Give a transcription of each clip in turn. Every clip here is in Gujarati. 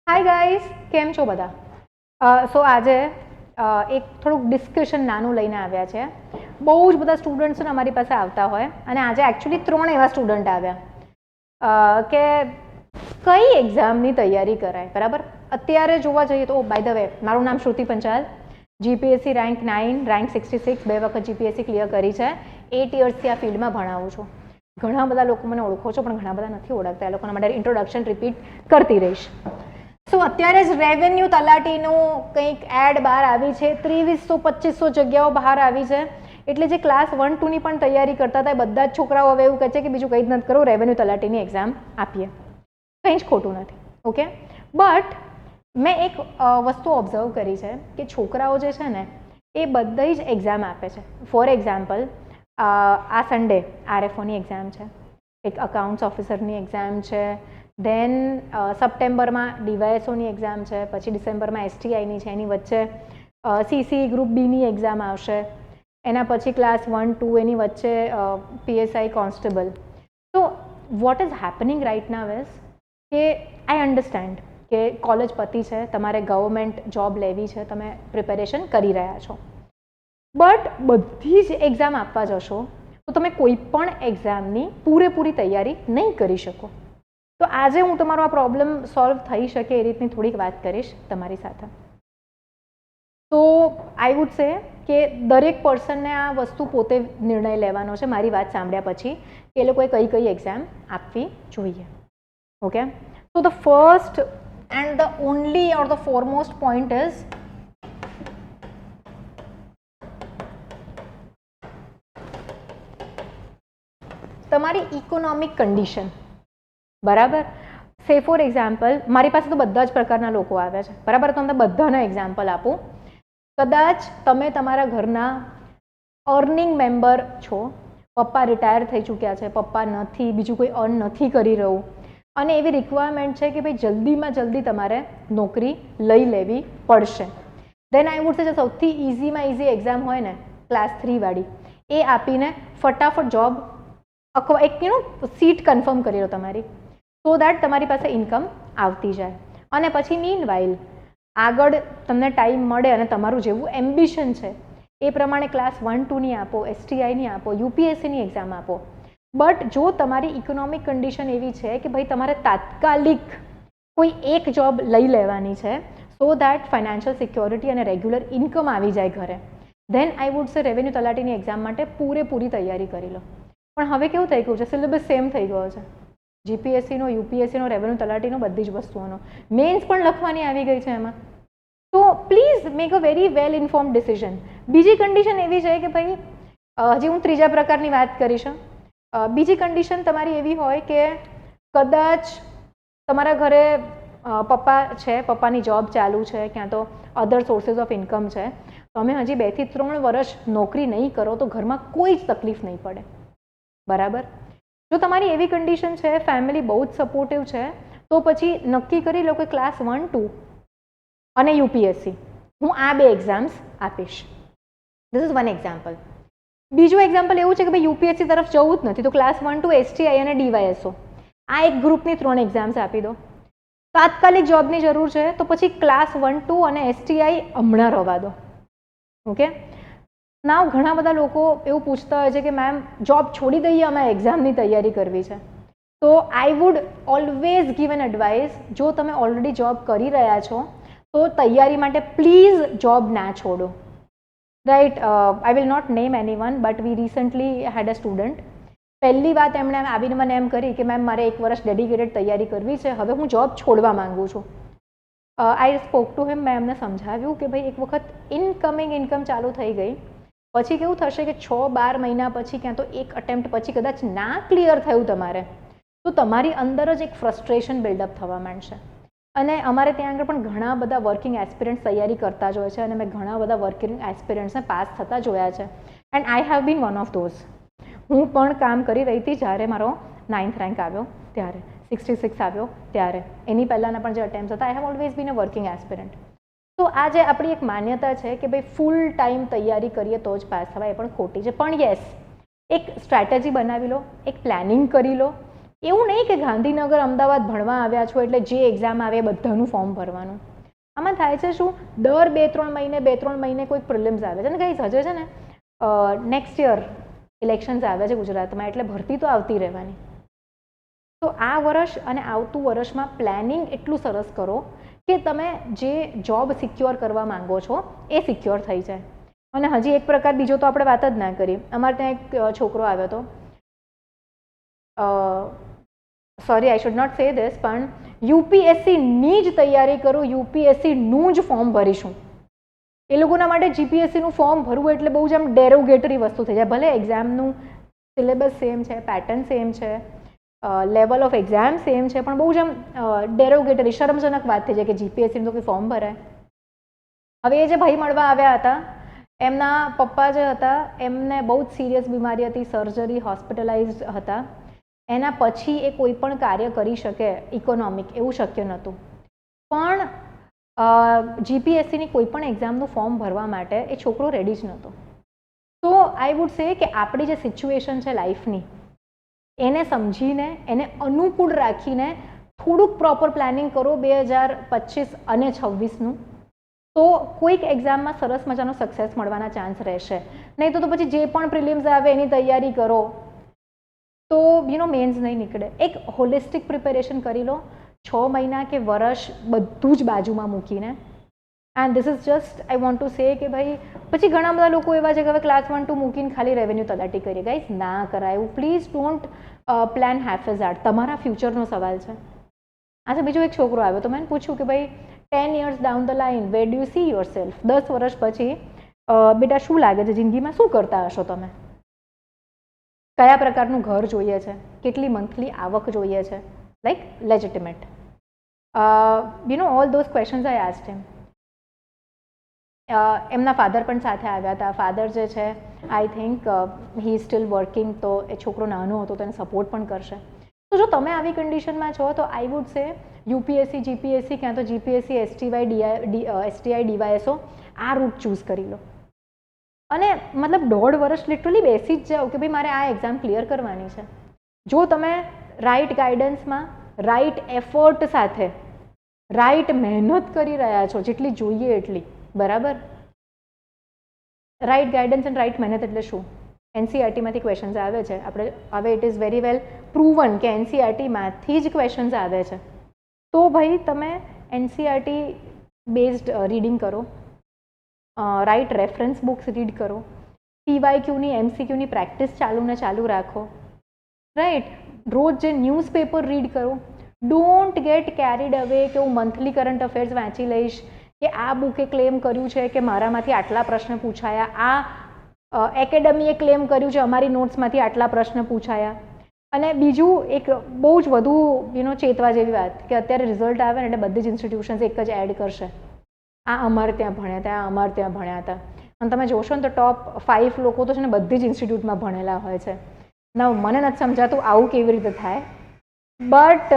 હાય ગાઈસ, કેમ છો બધા? સો આજે એક થોડુંક ડિસ્કશન નાનું લઈને આવ્યા છે. બહુ જ બધા સ્ટુડન્ટ્સ અમારી પાસે આવતા હોય અને આજે એકચ્યુઅલી 3 એવા સ્ટુડન્ટ આવ્યા કે કઈ એક્ઝામની તૈયારી કરાય. બરાબર, અત્યારે જોવા જઈએ તો બાય ધ વે મારું નામ શ્રુતિ પંચાલ, જીપીએસસી રેન્ક 9, રેન્ક 66, 2 વખત જીપીએસસી ક્લિયર કરી છે. 8 યર્સથી આ ફિલ્ડમાં ભણાવું છું. ઘણા બધા લોકો મને ઓળખો છો પણ ઘણા બધા નથી ઓળખતા. એ લોકોના માટે ઇન્ટ્રોડક્શન રિપીટ કરતી રહીશ. સો અત્યારે જ રેવન્યુ તલાટીનું કંઈક એડ બહાર આવી છે. 2300-2500 જગ્યાઓ બહાર આવી છે. એટલે જે ક્લાસ 1-2ની પણ તૈયારી કરતા હતા એ બધા જ છોકરાઓ હવે એવું કહે છે કે બીજું કંઈ જ નથી કરવું, રેવન્યુ તલાટીની એક્ઝામ આપીએ. કંઈ જ ખોટું નથી. ઓકે, બટ મેં એક વસ્તુ ઓબ્ઝર્વ કરી છે કે છોકરાઓ જે છે ને એ બધી જ એક્ઝામ આપે છે. ફોર એક્ઝામ્પલ, આ સન્ડે આરએફઓની એક્ઝામ છે, એક અકાઉન્ટ્સ ઓફિસરની એક્ઝામ છે, ધેન સપ્ટેમ્બરમાં ડીવાયએસઓની એક્ઝામ છે, પછી ડિસેમ્બરમાં એસટીઆઈની છે, એની વચ્ચે સીસી ગ્રુપ બીની એક્ઝામ આવશે, એના પછી ક્લાસ 1-2, એની વચ્ચે પીએસઆઈ કોન્સ્ટેબલ. તો what is happening right now is કે આઈ અન્ડરસ્ટેન્ડ કે કોલેજ પતી છે, તમારે ગવર્મેન્ટ જોબ લેવી છે, તમે પ્રિપેરેશન કરી રહ્યા છો, બટ બધી જ એક્ઝામ આપવા જશો તો તમે કોઈ પણ એક્ઝામની પૂરેપૂરી તૈયારી નહીં કરી શકો. તો આજે હું તમારો આ પ્રોબ્લેમ સોલ્વ થઈ શકે એ રીતની થોડીક વાત કરીશ તમારી સાથે. તો આઈ વુડ સે કે દરેક પર્સનને આ વસ્તુ પોતે નિર્ણય લેવાનો છે મારી વાત સાંભળ્યા પછી કે એ લોકોએ કઈ કઈ એક્ઝામ આપવી જોઈએ. ઓકે, તો the first and the only or the foremost point is તમારી ઇકોનોમિક કન્ડિશન. બરાબર, સે ફોર એક્ઝામ્પલ મારી પાસે તો બધા જ પ્રકારના લોકો આવ્યા છે. બરાબર, તો તમને બધાનો એક્ઝામ્પલ આપું. કદાચ તમે તમારા ઘરના અર્નિંગ મેમ્બર છો, પપ્પા રિટાયર થઈ ચૂક્યા છે, પપ્પા નથી, બીજું કોઈ અર્ન નથી કરી રહ્યું અને એવી રિક્વાયરમેન્ટ છે કે ભાઈ જલ્દીમાં જલ્દી તમારે નોકરી લઈ લેવી પડશે. દેન આઈ વુડ સે સૌથી ઇઝીમાં ઇઝી એક્ઝામ હોય ને ક્લાસ 3 વાળી, એ આપીને ફટાફટ જોબ અથવા એક સીટ કન્ફર્મ કરી લો તમારી, સો દેટ તમારી પાસે ઇન્કમ આવતી જાય. અને પછી મીનવાઇલ આગળ તમને ટાઈમ મળે અને તમારું જેવું એમ્બિશન છે એ પ્રમાણે ક્લાસ 1-2ની આપો, એસટીઆઈની આપો, યુપીએસસીની એક્ઝામ આપો. બટ જો તમારી ઇકોનોમિક કન્ડિશન એવી છે કે ભાઈ તમારે તાત્કાલિક કોઈ એક જોબ લઈ લેવાની છે સો દેટ ફાઇનાન્શિયલ સિક્યોરિટી અને રેગ્યુલર ઇન્કમ આવી જાય ઘરે, then I would say revenue તલાટીની એક્ઝામ માટે પૂરેપૂરી તૈયારી કરી લો. પણ હવે કેવું થઈ ગયું છે, સિલેબસ સેમ થઈ ગયો છે. જીપીએસસીનો, યુપીએસસીનો, રેવન્યુ તલાટીનો, બધી જ વસ્તુઓનો મેન્સ પણ લખવાની આવી ગઈ છે એમાં. તો please make a very well informed decision. બીજી કન્ડિશન એવી છે કે ભાઈ હજી હું ત્રીજા પ્રકારની વાત કરીશ. બીજી કન્ડિશન તમારી એવી હોય કે કદાચ તમારા ઘરે પપ્પા છે, પપ્પાની જોબ ચાલુ છે, ક્યાં તો અધર સોર્સિસ ઓફ ઇન્કમ છે, તમે હજી 2 થી 3 વર્ષ નોકરી નહીં કરો તો ઘરમાં કોઈ જ તકલીફ નહીં પડે. બરાબર, જો તમારી એવી કન્ડિશન છે, ફેમિલી બહુ જ સપોર્ટિવ છે, તો પછી નક્કી કરી લો કે ક્લાસ 1-2 અને યુપીએસસી હું આ 2 એક્ઝામ્સ આપીશ. This is one example. બીજું એક્ઝામ્પલ એવું છે કે ભાઈ યુપીએસસી તરફ જવું જ નથી તો ક્લાસ 1-2 એસટીઆઈ અને ડીવાયએસઓ આ એક ગ્રુપની 3 એક્ઝામ્સ આપી દો. તાત્કાલિક જોબની જરૂર છે તો પછી ક્લાસ 1-2 અને એસટીઆઈ હમણાં રવા દો. ઓકે, નાવ ઘણા બધા લોકો એવું પૂછતા હોય છે કે મેમ જોબ છોડી દઈએ, અમે એક્ઝામની તૈયારી કરવી છે. તો I would always give an advice, જો તમે ઓલરેડી જોબ કરી રહ્યા છો તો તૈયારી માટે પ્લીઝ જોબ ના છોડો. Right, I will not name anyone, but we recently had a student. પહેલી વાત એમણે આવીને મને એમ કરી કે મેમ મારે 1 વર્ષ ડેડિકેટેડ તૈયારી કરવી છે, હવે હું જોબ છોડવા માંગુ છું. આઈ સ્પોક ટુ હિમ, મેં એમને સમજાવ્યું કે ભાઈ એક વખત ઇનકમિંગ ઇન્કમ ચાલુ થઈ ગઈ પછી કેવું થશે કે 6-12 મહિના પછી ક્યાં તો એક અટેમ્પ્ટ પછી કદાચ ના ક્લિયર થયું તમારે તો તમારી અંદર જ એક ફ્રસ્ટ્રેશન બિલ્ડઅપ થવા માંડશે. અને અમારે ત્યાં આગળ પણ ઘણા બધા વર્કિંગ એસ્પિરન્ટ્સ તૈયારી કરતા જ હોય છે અને મેં ઘણા બધા વર્કિંગ એસ્પિરન્ટ્સને પાસ થતા જોયા છે and I have been one of those. હું પણ કામ કરી રહી હતી જ્યારે મારો 9th રેન્ક આવ્યો ત્યારે, 66 આવ્યો ત્યારે, એની પહેલાંના પણ જે અટેમ્પ્ટ હતા, I have always bin a working aspirant. તો આ જે આપણી એક માન્યતા છે કે ભાઈ ફૂલ ટાઈમ તૈયારી કરીએ તો જ પાસ થવાય, એ પણ ખોટી છે. પણ યસ, એક સ્ટ્રેટેજી બનાવી લો, એક પ્લાનિંગ કરી લો, એવું નહીં કે ગાંધીનગર અમદાવાદ ભણવા આવ્યા છો એટલે જે એક્ઝામ આવે એ બધાનું ફોર્મ ભરવાનું. આમાં થાય છે શું, દર 2-3 મહિને કોઈક પ્રિલિમ્સ આવે છે ને કંઈ હજે છે ને નેક્સ્ટ યર ઇલેક્શન્સ આવે છે ગુજરાતમાં, એટલે ભરતી તો આવતી રહેવાની. તો આ વર્ષ અને આવતું વર્ષમાં પ્લાનિંગ એટલું સરસ કરો કે તમે જે જોબ સિક્યોર કરવા માંગો છો એ સિક્યોર થઈ જાય. અને હજી એક પ્રકાર બીજો તો આપણે વાત જ ના કરી. અમારે ત્યાં એક છોકરો આવ્યો હતો, sorry I should not say this, પણ યુપીએસસીની જ તૈયારી કરું, યુપીએસસીનું જ ફોર્મ ભરીશું. એ લોકોના માટે જીપીએસસીનું ફોર્મ ભરવું એટલે બહુ જ આમ ડેરોગેટરી વસ્તુ થઈ જાય. ભલે એક્ઝામનું સિલેબસ સેમ છે, પેટર્ન સેમ છે, લેવલ ઓફ એક્ઝામ સેમ છે, પણ બહુ જ આમ ડેરોગેટરી શરમજનક વાત થઈ જાય કે જીપીએસસીનું તો કોઈ ફોર્મ ભરાય. હવે એ જે ભાઈ મળવા આવ્યા હતા, એમના પપ્પા જે હતા એમને બહુ જ સિરિયસ બીમારી હતી, સર્જરી, હોસ્પિટલાઇઝડ હતા. એના પછી એ કોઈ પણ કાર્ય કરી શકે ઇકોનોમિક એવું શક્ય નહોતું. પણ જીપીએસસીની કોઈ પણ એક્ઝામનું ફોર્મ ભરવા માટે એ છોકરો રેડી જ નહોતો. તો આઈ વુડ સે કે આપણી જે સિચ્યુએશન છે લાઈફની એને સમજીને એને અનુકૂળ રાખીને થોડુંક પ્રોપર પ્લાનિંગ કરો 2025 અને 26નું, તો કોઈક એક્ઝામમાં સરસ મજાનો સક્સેસ મળવાના ચાન્સ રહેશે. નહીં તો પછી જે પણ પ્રિલિમ્સ આવે એની તૈયારી કરો તો મેન્સ નહીં નીકળે. એક હોલિસ્ટિક પ્રિપેરેશન કરી લો, 6 મહિના કે વર્ષ બધું જ બાજુમાં મૂકીને. And this is just I want to say કે ભાઈ પછી ઘણા બધા લોકો એવા છે કે હવે ક્લાસ 1-2 મૂકીને ખાલી રેવન્યુ તલાટી કરીએ. ગાઈઝ ના કરાય. Please don't plan haphazard. તમારા ફ્યુચરનો સવાલ છે. આજે બીજો એક છોકરો આવ્યો તો મેં પૂછ્યું કે ભાઈ 10 years down the line where do you C your self? 10 વર્ષ પછી બેટા શું લાગે છે જિંદગીમાં શું કરતા હશો તમે? કયા પ્રકારનું ઘર જોઈએ છે? કેટલી મંથલી આવક જોઈએ છે? Like legitimate. All those questions I asked him. એમના ફાધર પણ સાથે આવ્યા હતા. ફાધર જે છે I think he is still working, તો એ છોકરો નાનો હતો તો એને સપોર્ટ પણ કરશે. તો જો તમે આવી કન્ડિશનમાં છો તો આઈ વુડ સે યુપીએસસી, જીપીએસસી ક્યાં તો જીપીએસસી, એસટીઆઈ, ડીવાયએસઓ આ રૂટ ચૂઝ કરી લો. અને મતલબ 1.5 વર્ષ લિટરલી બેસી જ જાઓ કે ભાઈ મારે આ એક્ઝામ ક્લિયર કરવાની છે. જો તમે રાઇટ ગાઈડન્સમાં, રાઇટ એફર્ટ સાથે, રાઇટ મહેનત કરી રહ્યા છો જેટલી જોઈએ એટલી, બરાબર? રાઇટ ગાઈડન્સ એન્ડ રાઇટ મહેનત એટલે શું? એનસીઆરટીમાંથી ક્વેશ્ચન્સ આવે છે. આપણે હવે it is very well proven કે એનસીઆરટીમાંથી જ ક્વેશ્ચન્સ આવે છે. તો ભાઈ તમે એનસીઆરટી બેઝડ રીડિંગ કરો, રાઇટ રેફરન્સ બુક્સ રીડ કરો, પીવાયક્યુની, એમસીક્યુની પ્રેક્ટિસ ચાલુ ને ચાલુ રાખો, રાઈટ? રોજ જે ન્યૂઝપેપર રીડ કરો. ડોન્ટ ગેટ કેરીડ અવે કે હું મંથલી કરંટ અફેર્સ વાંચી લઈશ, કે આ બુકે ક્લેમ કર્યું છે કે મારામાંથી આટલા પ્રશ્ન પૂછાયા, આ એકેડમીએ ક્લેમ કર્યું છે અમારી નોટ્સમાંથી આટલા પ્રશ્ન પૂછાયા. અને બીજું એક બહુ જ વધુ ચેતવા જેવી વાત કે અત્યારે રિઝલ્ટ આવે ને એટલે બધી જ ઇન્સ્ટિટ્યુશન્સ એક જ એડ કરશે, આ અમારે ત્યાં ભણ્યા હતા, આ અમારે ત્યાં ભણ્યા હતા. અને તમે જોશો ને તો ટોપ 5 લોકો તો છે ને બધી જ ઇન્સ્ટિટ્યૂટમાં ભણેલા હોય છે. ના મને નથી સમજાતું આવું કેવી રીતે થાય, but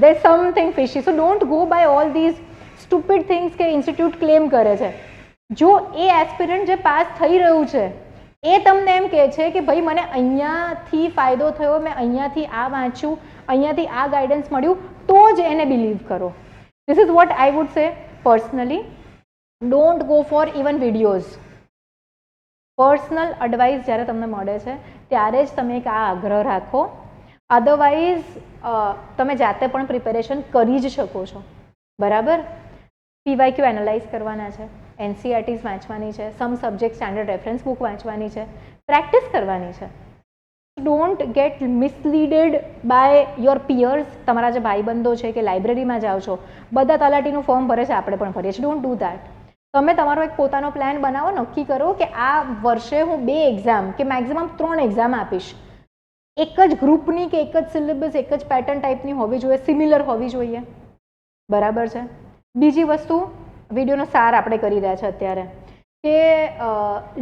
there is something fishy. So don't go by all these stupid things કે ઇન્સ્ટિટ્યૂટ ક્લેમ કરે છે. જો એ એસ્પિરન્ટ જે પાસ થઈ રહ્યું છે એ તમને એમ કહે છે કે ભાઈ મને અહીંયાથી ફાયદો થયો, મેં અહીંયાથી આ વાંચ્યું, અહીંયાથી આ ગાઈડન્સ મળ્યું, તો જ એને બિલીવ કરો. This is what I would સે personally. Don't go for even videos. Personal advice જ્યારે તમને મળે છે ત્યારે જ તમે એક આ આગ્રહ રાખો. અધરવાઇઝ તમે જાતે પણ પ્રિપેરેશન કરી જ શકો છો, બરાબર? પીવાયક્યુ એનાલાઇઝ કરવાના છે, એનસીઆરટીઝ વાંચવાની છે, some subject standard reference book વાંચવાની છે, પ્રેક્ટિસ કરવાની છે. Don't get misleaded by your peers. તમારા જે ભાઈબંધો છે કે લાઇબ્રેરીમાં જાઓ છો, બધા તલાટીનું ફોર્મ ભરે છે, આપણે પણ ભરીએ છીએ. Don't do that. તમે તમારો એક પોતાનો પ્લાન બનાવો, નક્કી કરો કે આ વર્ષે હું 2 એક્ઝામ કે મેક્સિમમ 3 એક્ઝામ આપીશ. એક જ ગ્રુપની કે એક જ સિલેબસ, એક જ પેટર્ન ટાઈપની હોવી જોઈએ, સિમિલર હોવી જોઈએ, બરાબર છે? બીજી વસ્તુ, વિડીયોનો સાર આપણે કરી રહ્યા છે અત્યારે કે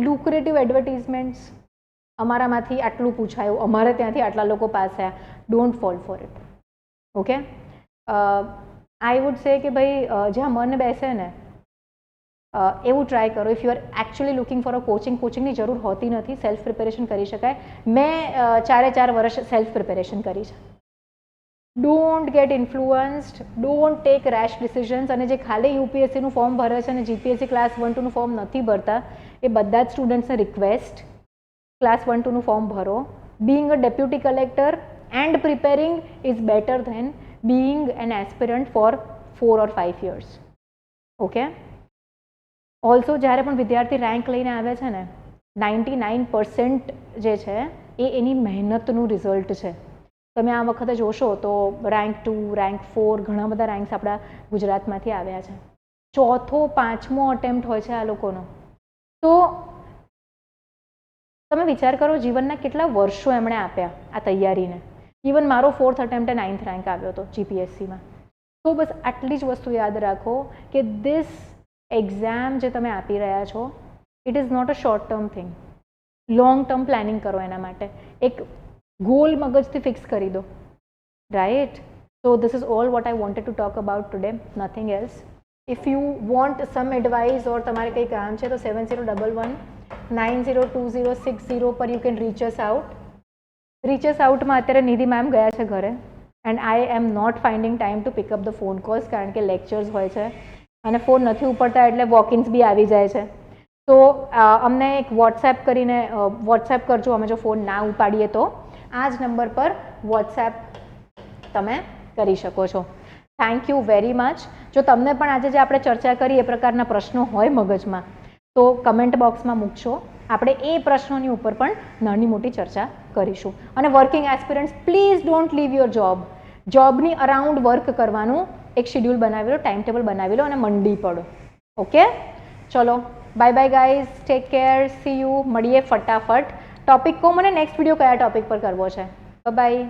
લુક્રેટિવ એડવર્ટિઝમેન્ટ્સ, અમારામાંથી આટલું પૂછાયું, અમારે ત્યાંથી આટલા લોકો પાસ થયા. Don't fall four it. Okay? I would સે કે ભાઈ જ્યાં મન બેસે ને એવું ટ્રાય કરો. If you are actually looking for a કોચિંગની જરૂર હોતી નથી, સેલ્ફ પ્રિપેરેશન કરી શકાય. મેં 4 વર્ષ સેલ્ફ પ્રિપેરેશન કરી છે. Don't get influenced, don't take rash decisions. અને જે ખાલી યુપીએસસીનું ફોર્મ ભરે છે અને જીપીએસસી ક્લાસ 1-2નું ફોર્મ નથી ભરતા, એ બધા જ સ્ટુડન્ટ્સને રિક્વેસ્ટ, ક્લાસ 1-2નું ફોર્મ ભરો. Being a deputy collector and preparing is better than being an aspirant for 4 or 5 years. Okay. Also જ્યારે પણ વિદ્યાર્થી રેન્ક લઈને આવે છે ને, 99% જે છે એ એની મહેનતનું રિઝલ્ટ છે. તમે આ વખતે જોશો તો રેન્ક 2, રેન્ક 4 ઘણા બધા રેન્ક્સ આપણા ગુજરાતમાંથી આવ્યા છે. 4થો 5મો અટેમ્પ્ટ હોય છે આ લોકોનો. તો તમે વિચાર કરો જીવનના કેટલા વર્ષો એમણે આપ્યા આ તૈયારીને. ઇવન મારો 4th અટેમ્પ્ટે 9th રેન્ક આવ્યો હતો જીપીએસસીમાં. તો બસ આટલી જ વસ્તુ યાદ રાખો કે ધીસ એક્ઝામ જે તમે આપી રહ્યા છો, it is not a short term thing. Long term planning કરો એના માટે. એક ગોલ મગજથી ફિક્સ કરી દો, right? So this is all what I wanted to talk about today, nothing else. If you want some advice or તમારે કંઈ કામ છે તો 7011902060 પર you can reach us out. Reach us આઉટમાં અત્યારે નિધિ મેમ ગયા છે ઘરે, and I am not finding time to pick up the phone calls, કારણ કે લેક્ચર્સ હોય છે અને ફોન નથી ઉપડતા એટલે વોકિન્સ બી આવી જાય છે. તો અમને એક વોટ્સએપ કરીને વોટ્સએપ કરજો. અમે જો ફોન ના ઉપાડીએ તો આ જ નંબર પર વોટ્સએપ તમે કરી શકો છો. Thank you very much. જો તમને પણ આજે જે આપણે ચર્ચા કરી એ પ્રકારના પ્રશ્નો હોય મગજમાં તો કમેન્ટ બોક્સમાં મૂકશો. આપણે એ પ્રશ્નોની ઉપર પણ નાની મોટી ચર્ચા કરીશું. અને working aspirants, please don't leave your job. જોબની અરાઉન્ડ વર્ક કરવાનું એક શેડ્યુલ બનાવી લો, ટાઈમ ટેબલ બનાવી લો અને મંડી પડો. ઓકે, ચલો bye bye guys, take care, C you. મળીએ ફટાફટ. ટોપિક કહો મને, નેક્સ્ટ વિડીયો કયા ટોપિક પર કરવો છે. બાય.